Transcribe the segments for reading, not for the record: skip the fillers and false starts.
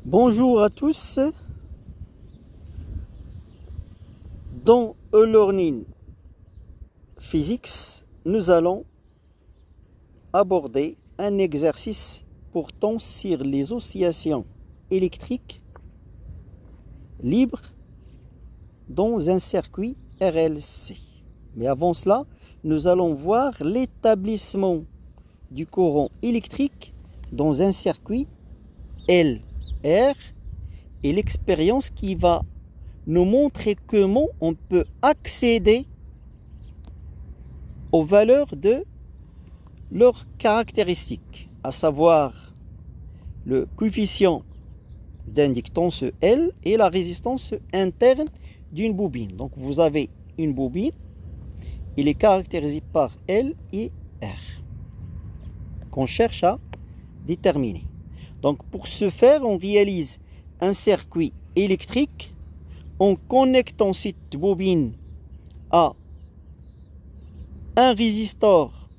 Bonjour à tous. Dans e-learning physics, nous allons aborder un exercice portant sur les oscillations électriques libres dans un circuit RLC. Mais avant cela, nous allons voir l'établissement du courant électrique dans un circuit LR et l'expérience qui va nous montrer comment on peut accéder aux valeurs de leurs caractéristiques, à savoir le coefficient d'inductance L et la résistance interne d'une bobine. Donc vous avez une bobine, il est caractérisé par L et R, qu'on cherche à déterminer. Donc pour ce faire, on réalise un circuit électrique en connectant cette bobine à un résistor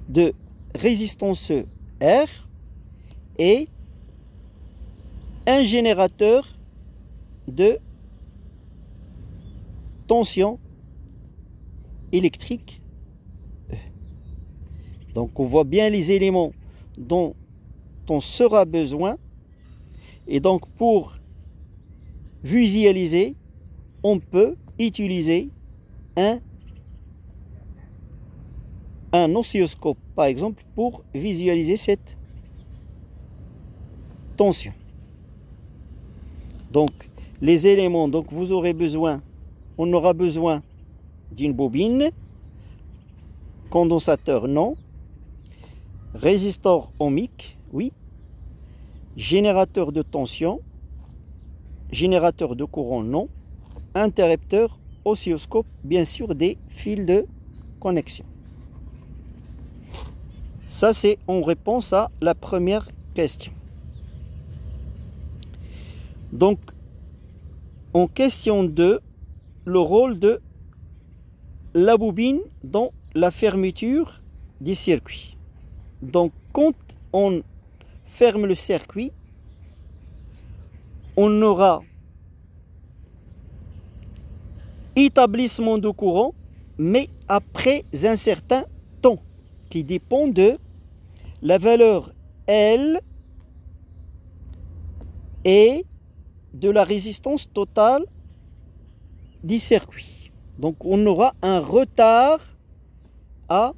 de résistance R et un générateur de tension électrique E. Donc on voit bien les éléments dont on sera besoin, et donc pour visualiser, on peut utiliser un oscilloscope par exemple pour visualiser cette tension. Donc les éléments, donc vous aurez besoin, on aura besoin d'une bobine, condensateur non, résistor ohmique oui, générateur de tension, générateur de courant non, interrupteur, oscilloscope, bien sûr des fils de connexion. Ça c'est en réponse à la première question. Donc en question 2, le rôle de la bobine dans la fermeture du circuit. Donc quand on ferme le circuit, on aura établissement de courant, mais après un certain temps, qui dépend de la valeur L et de la résistance totale du circuit. Donc on aura un retard à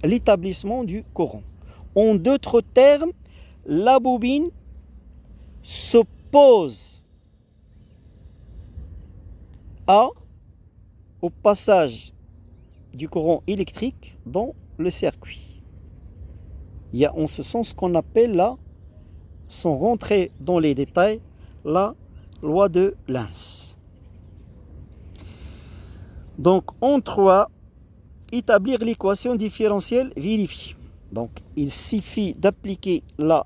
l'établissement du courant. En d'autres termes, la bobine s'oppose au passage du courant électrique dans le circuit. Il y a en ce sens qu'on appelle là, sans rentrer dans les détails, la loi de Lenz. Donc en 3, établir l'équation différentielle vérifiée. Donc il suffit d'appliquer la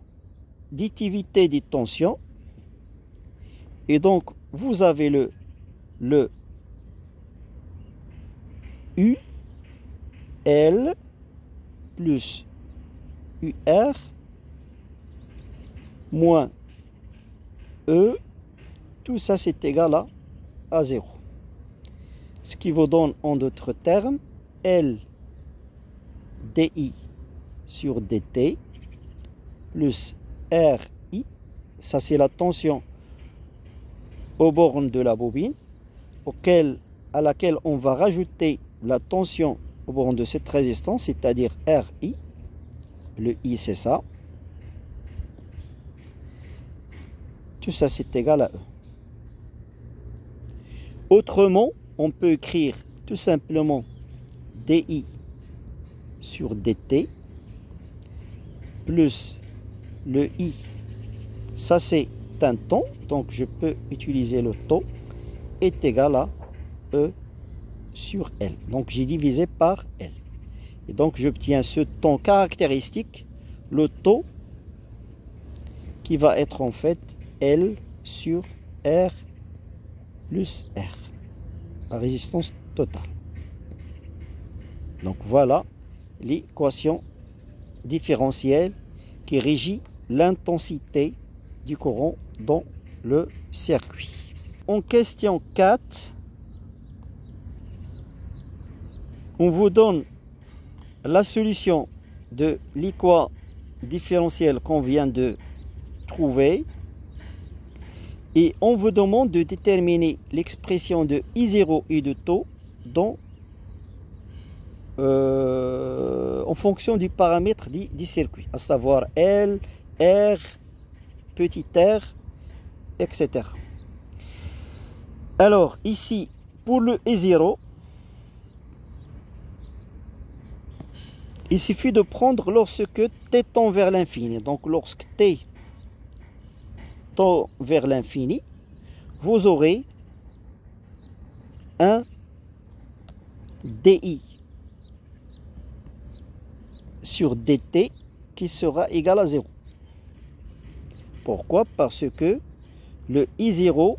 additivité des tensions et donc vous avez le UL plus UR moins E, tout ça c'est égal à 0. Ce qui vous donne en d'autres termes L DI sur DT plus RI, ça c'est la tension aux bornes de la bobine, à laquelle on va rajouter la tension aux bornes de cette résistance, c'est-à-dire RI. Le I c'est ça. Tout ça c'est égal à E. Autrement, on peut écrire tout simplement DI sur DT plus le I, ça c'est un temps, donc je peux utiliser le taux, est égal à E sur L. Donc j'ai divisé par L. Et donc j'obtiens ce temps caractéristique, le taux, qui va être en fait L sur R plus R, la résistance totale. Donc voilà l'équation différentielle qui régit l'intensité du courant dans le circuit. En question 4, on vous donne la solution de l'équation différentielle qu'on vient de trouver et on vous demande de déterminer l'expression de I0 et de taux en fonction du paramètre du circuit, à savoir L, R, petit r, etc. Alors ici, pour le I0, il suffit de prendre lorsque t tend vers l'infini. Donc lorsque t tend vers l'infini, vous aurez un dI sur dt qui sera égal à 0. Pourquoi? Parce que le I0,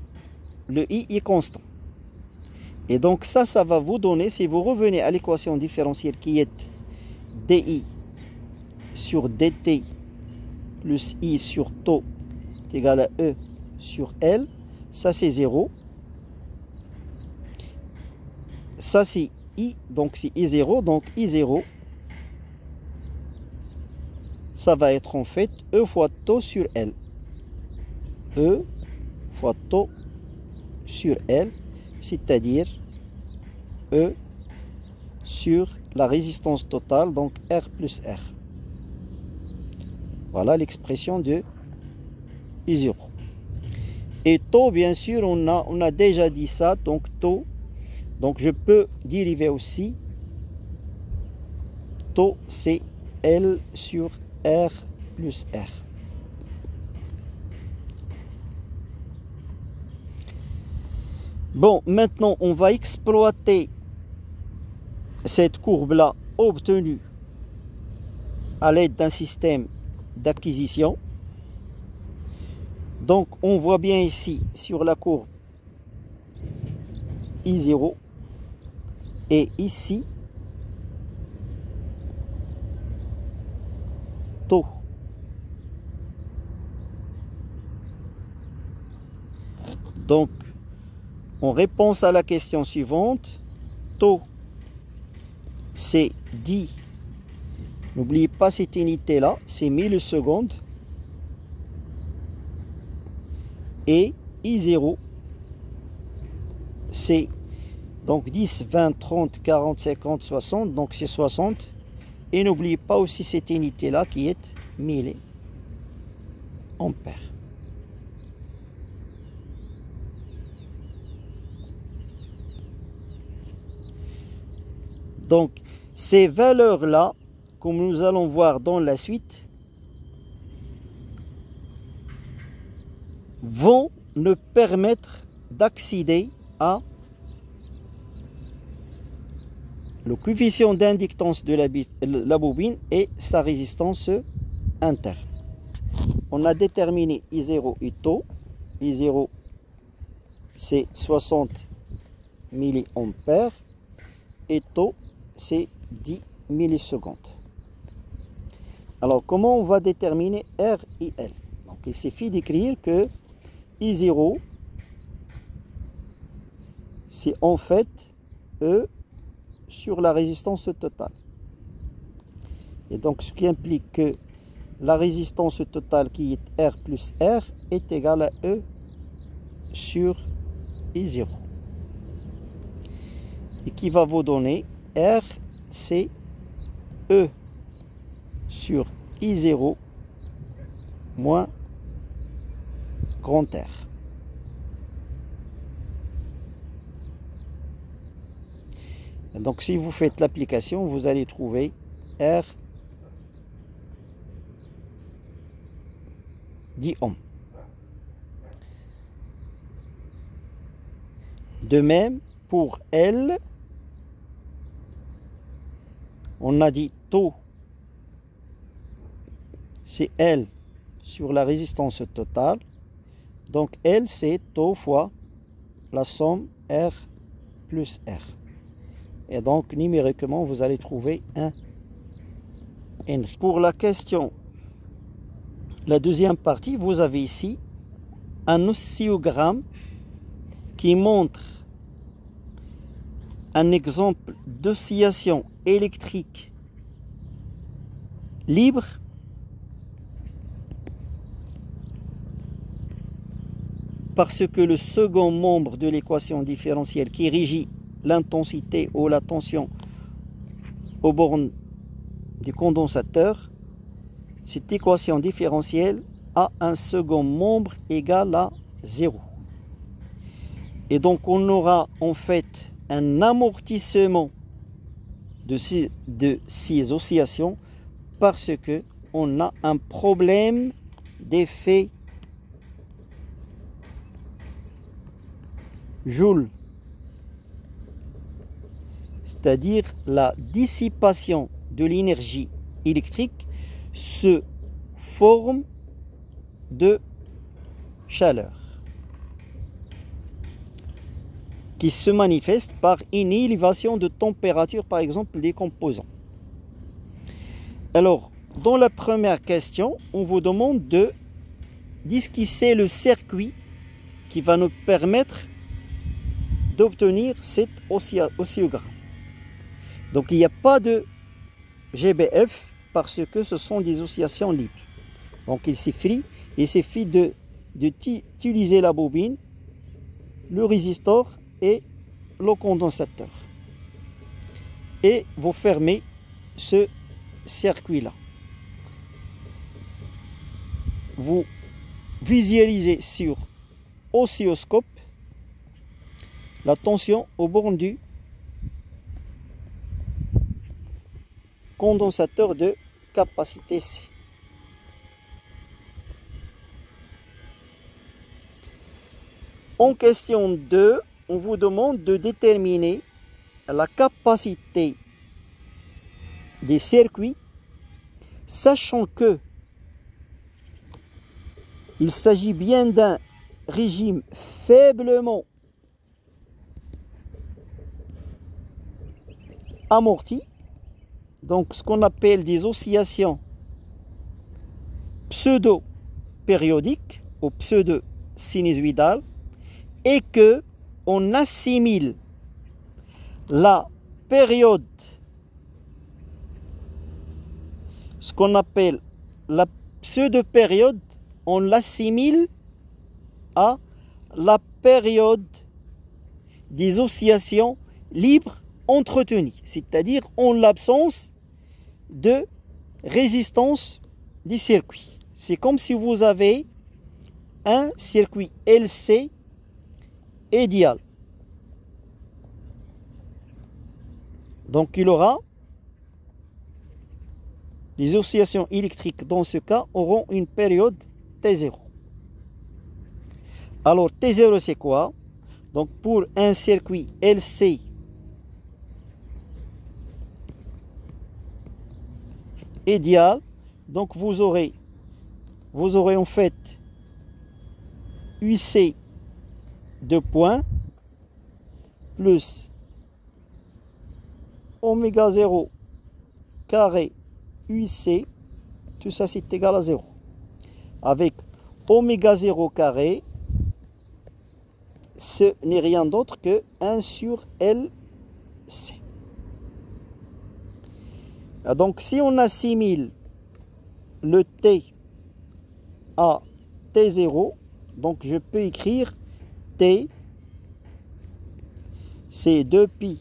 le I est constant. Et donc ça va vous donner, si vous revenez à l'équation différentielle qui est dI sur dt plus I sur taux est égal à E sur L, ça c'est 0. Ça c'est I, donc c'est I0, donc I0, ça va être en fait E fois taux sur L. E fois taux sur L, c'est-à-dire E sur la résistance totale, donc R plus R. Voilà l'expression de I0. Et taux, bien sûr, on a déjà dit ça, donc taux, donc je peux dériver aussi, taux c'est L sur R plus R. Bon, maintenant on va exploiter cette courbe-là obtenue à l'aide d'un système d'acquisition. Donc on voit bien ici sur la courbe I0 et ici taux. Donc en réponse à la question suivante, taux c'est 10. N'oubliez pas cette unité là, c'est millisecondes. Et I0 c'est donc 10, 20, 30, 40, 50, 60, donc c'est 60. Et n'oubliez pas aussi cette unité là qui est milliampères. Donc ces valeurs là, comme nous allons voir dans la suite, vont nous permettre d'accéder à le coefficient d'inductance de la bobine et sa résistance interne. On a déterminé I0 et taux. I0 c'est 60 milliampères et taux c'est 10 millisecondes. Alors comment on va déterminer R et L? Donc il suffit d'écrire que I0 c'est en fait E sur la résistance totale. Et donc ce qui implique que la résistance totale qui est R plus R est égale à E sur I0. Et qui va vous donner R c'est E sur I0 moins grand R. Donc si vous faites l'application, vous allez trouver R 10 ohms. De même pour L, on a dit taux c'est L sur la résistance totale. Donc L c'est taux fois la somme R plus R. Et donc numériquement vous allez trouver un Henry. Pour la question la deuxième partie, vous avez ici un oscillogramme qui montre un exemple d'oscillation électrique libre parce que le second membre de l'équation différentielle qui régit l'intensité ou la tension aux bornes du condensateur, cette équation différentielle a un second membre égal à 0. Et donc on aura en fait un amortissement de ces oscillations parce que on a un problème d'effet Joule, c'est-à-dire la dissipation de l'énergie électrique se forme de chaleur qui se manifeste par une élévation de température, par exemple, des composants. Alors, dans la première question, on vous demande de d'esquisser le circuit qui va nous permettre d'obtenir cet oscillogramme. Donc, il n'y a pas de GBF parce que ce sont des oscillations libres. Donc, il suffit d'utiliser la bobine, le résistor et le condensateur. Et vous fermez ce circuit-là. Vous visualisez sur oscilloscope la tension aux bornes du condensateur de capacité C. En question 2, on vous demande de déterminer la capacité des circuits, sachant que il s'agit bien d'un régime faiblement amorti, donc ce qu'on appelle des oscillations pseudo-périodiques ou pseudo-sinusoïdales, et que on assimile la période, ce qu'on appelle la pseudo-période, on l'assimile à la période des oscillations libres entretenues, c'est-à-dire en l'absence de résistance du circuit. C'est comme si vous avez un circuit LC idéal. Donc il aura les oscillations électriques dans ce cas auront une période T0. Alors T0 c'est quoi? Donc pour un circuit LC idéal, donc vous aurez en fait UC de points plus oméga 0 carré UC, tout ça c'est égal à 0. Avec oméga 0 carré, ce n'est rien d'autre que 1 sur LC. Donc si on assimile le T à T0, donc je peux écrire T, c'est 2pi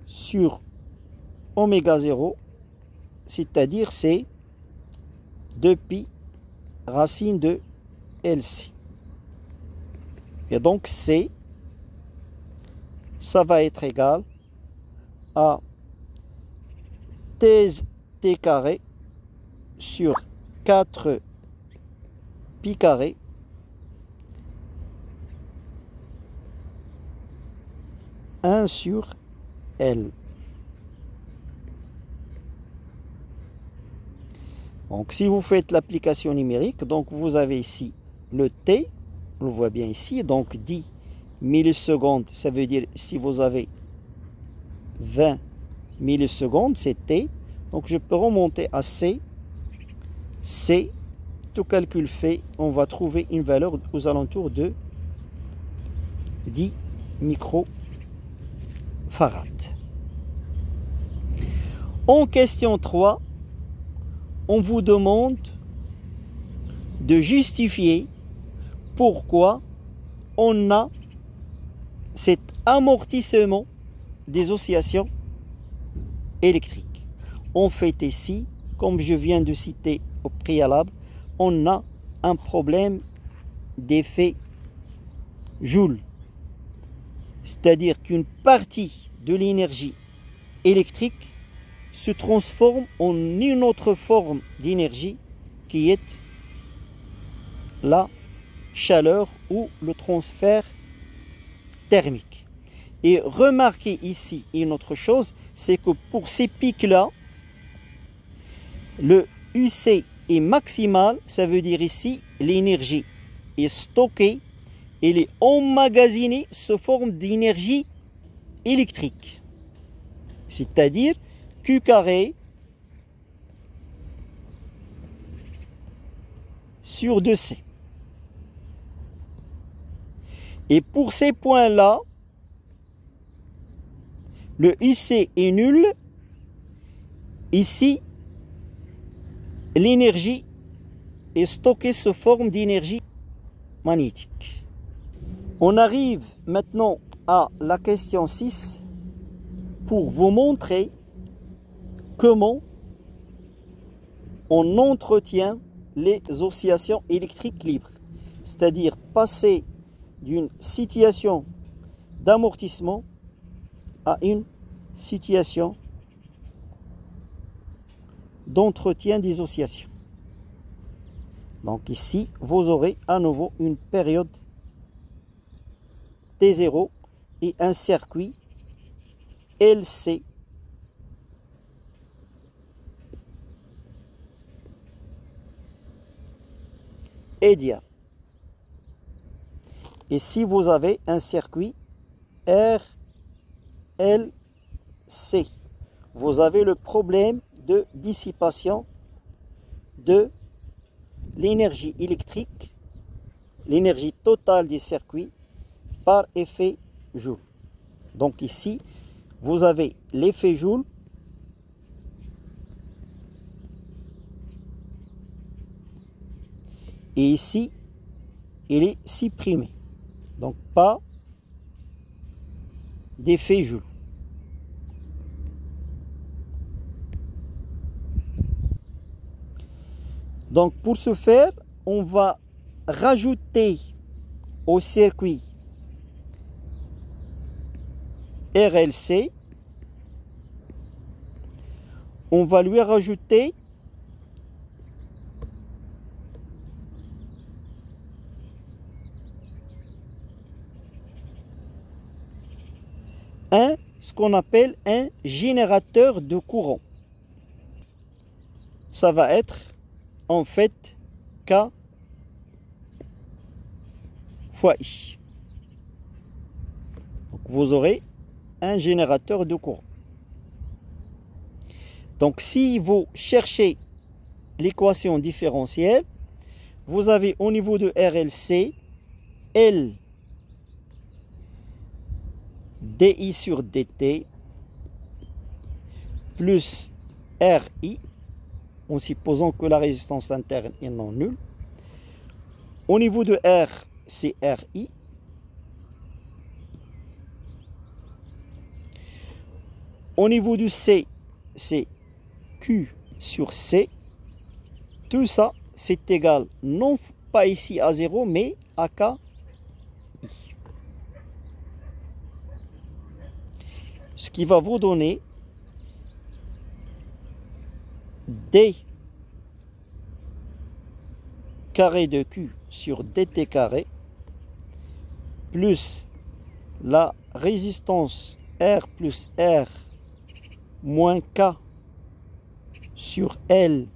sur oméga 0, c'est-à-dire c'est 2pi racine de LC. Et donc C, ça va être égal à T carré sur 4 pi carré sur L. Donc si vous faites l'application numérique, donc vous avez ici le T, on le voit bien ici, donc 10 millisecondes, ça veut dire si vous avez 20 millisecondes, c'est T. Donc je peux remonter à C. C Suite au calcul fait, on va trouver une valeur aux alentours de 10 microfarads. En question 3, on vous demande de justifier pourquoi on a cet amortissement des oscillations électriques. En fait ici, comme je viens de citer au préalable, on a un problème d'effet Joule. C'est-à-dire qu'une partie de l'énergie électrique se transforme en une autre forme d'énergie qui est la chaleur ou le transfert thermique. Et remarquez ici une autre chose, c'est que pour ces pics-là, le UC est maximal, ça veut dire ici l'énergie est stockée, elle est emmagasinée sous forme d'énergie électrique. C'est-à-dire Q carré sur 2C. Et pour ces points-là, le UC est nul. Ici, l'énergie est stockée sous forme d'énergie magnétique. On arrive maintenant à la question 6 pour vous montrer comment on entretient les oscillations électriques libres. C'est-à-dire passer d'une situation d'amortissement à une situation d'entretien des oscillations. Donc ici, vous aurez à nouveau une période T0 et un circuit LC et diable. Et si vous avez un circuit RLC, vous avez le problème de dissipation de l'énergie électrique, l'énergie totale du circuit par effet Joule. Donc ici, vous avez l'effet Joule et ici, il est supprimé. Donc pas d'effet Joule. Donc pour ce faire, on va rajouter au circuit RLC, on va lui rajouter ce qu'on appelle un générateur de courant. Ça va être en fait K fois I. Donc vous aurez un générateur de courant. Donc si vous cherchez l'équation différentielle, vous avez au niveau de RLC L DI sur DT plus RI, en supposant que la résistance interne est non nulle. Au niveau de R, c'est RI. Au niveau du C, c'est Q sur C. Tout ça, c'est égal, non pas ici à 0, mais à K. Ce qui va vous donner D carré de Q sur DT carré plus la résistance R plus R moins K sur L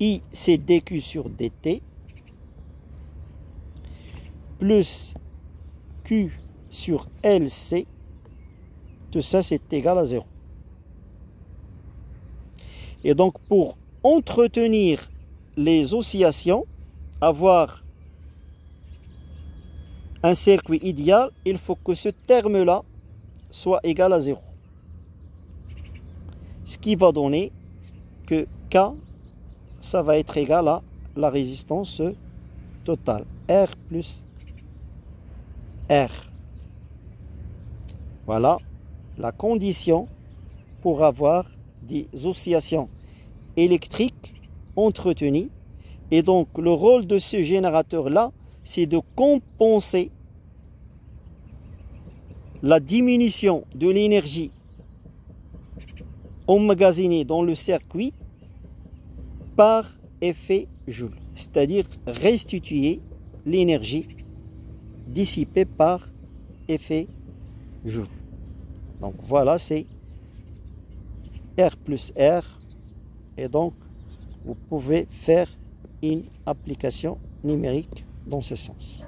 I c'est DQ sur DT plus Q sur LC. Tout ça c'est égal à 0. Et donc pour entretenir les oscillations, avoir un circuit idéal, il faut que ce terme-là soit égal à 0. Ce qui va donner que K, ça va être égal à la résistance totale. R plus R. Voilà la condition pour avoir des oscillations électriques entretenues. Et donc le rôle de ce générateur-là, c'est de compenser la diminution de l'énergie emmagasinée dans le circuit par effet Joule, c'est-à-dire restituer l'énergie dissipée par effet Joule. Donc voilà, c'est R plus R, et donc vous pouvez faire une application numérique dans ce sens.